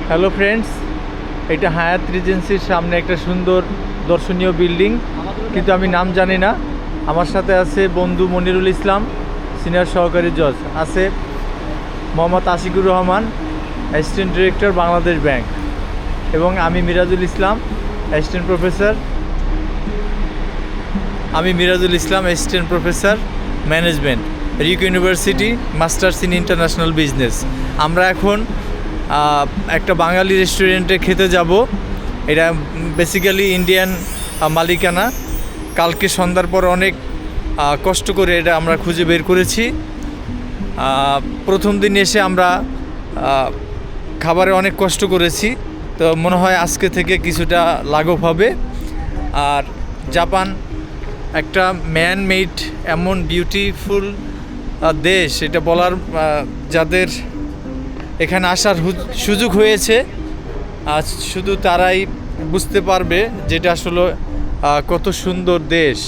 Hello friends, এটা হায়াত রিজেন্সির সামনে একটা সুন্দর দর্শনীয় বিল্ডিং, কিন্তু আমি নাম জানি না। আমার সাথে আছে বন্ধু মনিরুল ইসলাম, সিনিয়র সহকারী জজ, আছে Mohammad Ashikur Rahman, assistant director Bangladesh bank, এবং আমি Mirajul Islam, assistant professor management, রিক university, masters in international business. আমরা এখন একটা বাঙালি রেস্টুরেন্টে খেতে যাব। এটা বেসিক্যালি ইন্ডিয়ান মালিকানা। কালকে সন্ধ্যার পর অনেক কষ্ট করে এটা আমরা খুঁজে বের করেছি। প্রথম দিন এসে আমরা খাবারে অনেক কষ্ট করেছি, তো মনে হয় আজকে থেকে কিছুটা লাঘব হবে। আর জাপান একটা ম্যান মেড এমন বিউটিফুল দেশ, এটা বলার যাদের এখানে আসার সুযোগ হয়েছে আজ শুধু তারাই বুঝতে পারবে যেটা আসলে কত সুন্দর দেশ।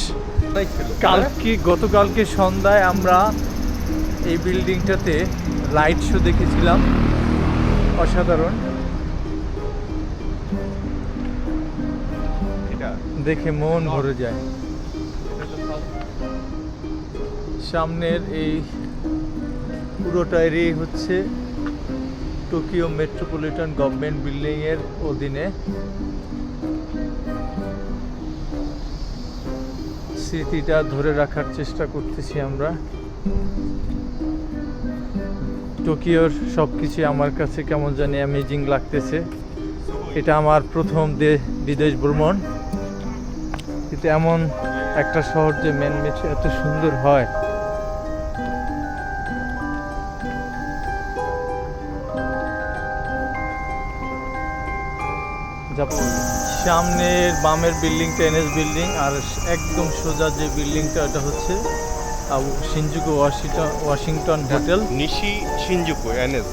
গতকালকে সন্ধ্যায় আমরা এই বিল্ডিংটাতে লাইট শো দেখেছিলাম, অসাধারণ। দেখে মন ভরে যায়। সামনের এই পুরোটাই হচ্ছে টোকিও মেট্রোপলিটন গভর্নমেন্ট বিল্ডিংয়ের অধীনে। স্মৃতিটা ধরে রাখার চেষ্টা করতেছি আমরা। টোকিওর সব কিছু আমার কাছে কেমন জানি অ্যামেজিং লাগতেছে। এটা আমার প্রথম বিদেশ ভ্রমণ, কিন্তু এমন একটা শহর যে ম্যানমেড এত সুন্দর হয়। সামনের বামের বিল্ডিংটা এনএস বিল্ডিং, আর একদম সোজা যে বিল্ডিংটা এটা হচ্ছে Shinjuku Washington hotel. Nishi Shinjuku NS.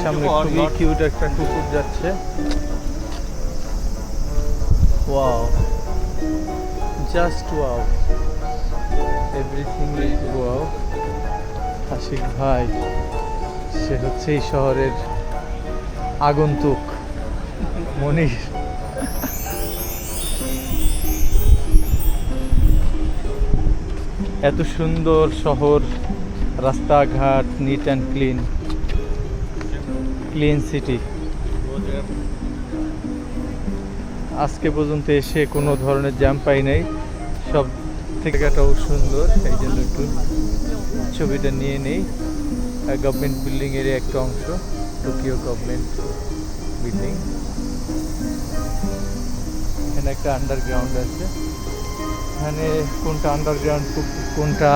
সামনে খুবই কিউট একটা কুকুর যাচ্ছে। Wow, just wow, everything is wow. Ashik ভাই, সে হচ্ছে এই শহরের আগন্তুক মনির। এত সুন্দর শহর, রাস্তাঘাট নিট অ্যান্ড ক্লিন সিটি। আজকে পর্যন্ত এসে কোনো ধরনের জ্যাম পাই নাই, সব জায়গাটাও সুন্দর, এই জন্য একটু ছবিটা নিয়ে নেই। গভর্নমেন্ট বিল্ডিংয়ের একটা অংশ, টোকিও গভর্নমেন্ট বিল্ডিং। এখানে একটা আন্ডারগ্রাউন্ড আছে। এখানে কোনটা আন্ডারগ্রাউন্ড কোনটা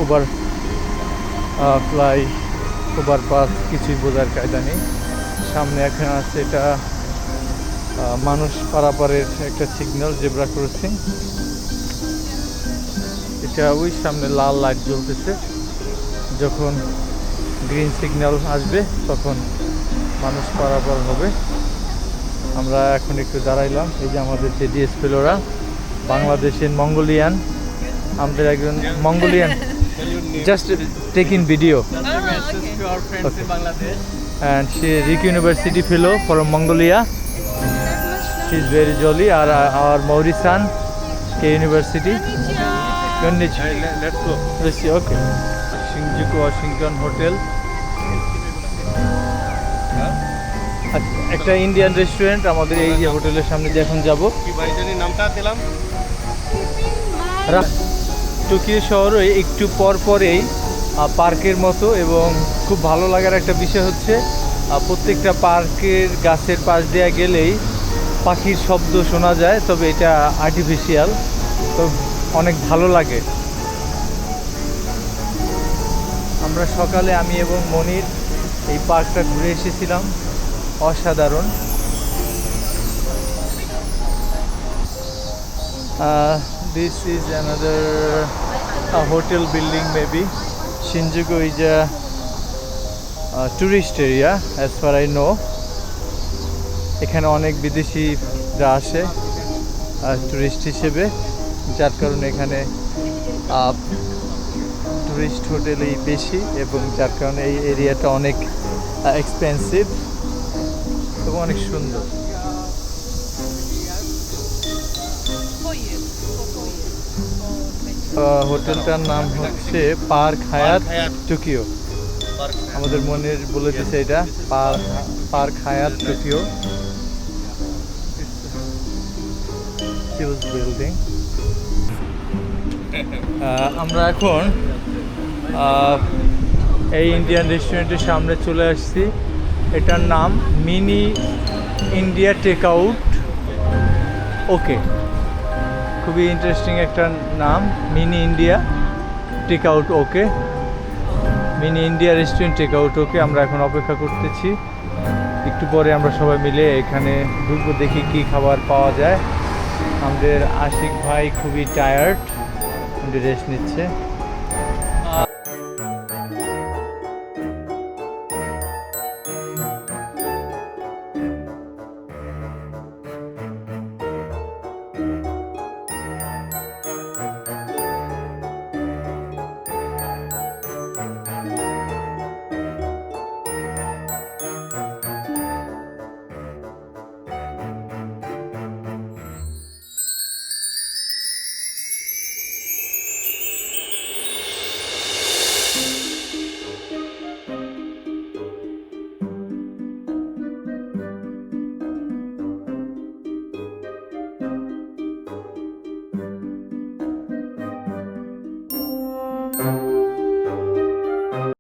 ওভার ফ্লাই ওভারপাস কিছুই বোঝার কায়দা নেই। সামনে এখানে আছে, এটা মানুষ পারাপারের একটা সিগন্যাল, জেব্রা ক্রসিং। এটা ওই সামনে লাল লাইট জ্বলতেছে, যখন গ্রিন সিগন্যাল আসবে তখন মানুষ পারাপার হবে। আমরা এখন একটু দাঁড়াইলাম। এই যে আমাদের যে ডিএসপিএলরা, বাংলাদেশের মঙ্গোলিয়ান, আমাদের একজন Mongolian just taking video, and she is Rick University fellow from Mongolia. She is very jolly. Our Maurisan K University. Konnichiwa. Let's go. Let's see. Okay. Shinjuku Washington Hotel. একটা ইন্ডিয়ান রেস্টুরেন্ট আমাদের এই যে হোটেলের সামনে যে এখন যাব। কি ভাই জানি নামটা দিলাম? টোকিও শহরে একটু পরেই পার্কের মতো, এবং খুব ভালো লাগার একটা বিষয় হচ্ছে প্রত্যেকটা পার্কের গাছের পাশ দিয়ে গেলেই পাখির শব্দ শোনা যায়, তবে এটা আর্টিফিশিয়াল, তো অনেক ভালো লাগে। আমরা সকালে আমি এবং মনির এই পার্কটা ঘুরে এসেছিলাম, অসাধারণ। This is another hotel building maybe. Shinjuku is a tourist area as far I know. এখানে অনেক বিদেশিরা আসে টুরিস্ট হিসেবে, যার কারণে এখানে টুরিস্ট হোটেলই বেশি এবং যার কারণে এই এরিয়াটা অনেক এক্সপেন্সিভ এবং অনেক সুন্দর। হোটেলটার নাম হচ্ছে পার্ক হায়াত টোকিও। আমাদের মনের বলে দিছে এটা পার্ক হায়াত টোকিও হিউজ বিল্ডিং। আমরা এখন এই ইন্ডিয়ান রেস্টুরেন্টের সামনে চলে আসছি। এটার নাম mini India take out okay. খুবই ইন্টারেস্টিং একটা নাম, mini India take out okay, mini India restaurant take out okay. আমরা এখন অপেক্ষা করতেছি, একটু পরে আমরা সবাই মিলে এখানে ঢুকবো, দেখি কি খাবার পাওয়া যায়। আমাদের আশিক ভাই খুবই টায়ার্ড, রেস্ট নিচ্ছে।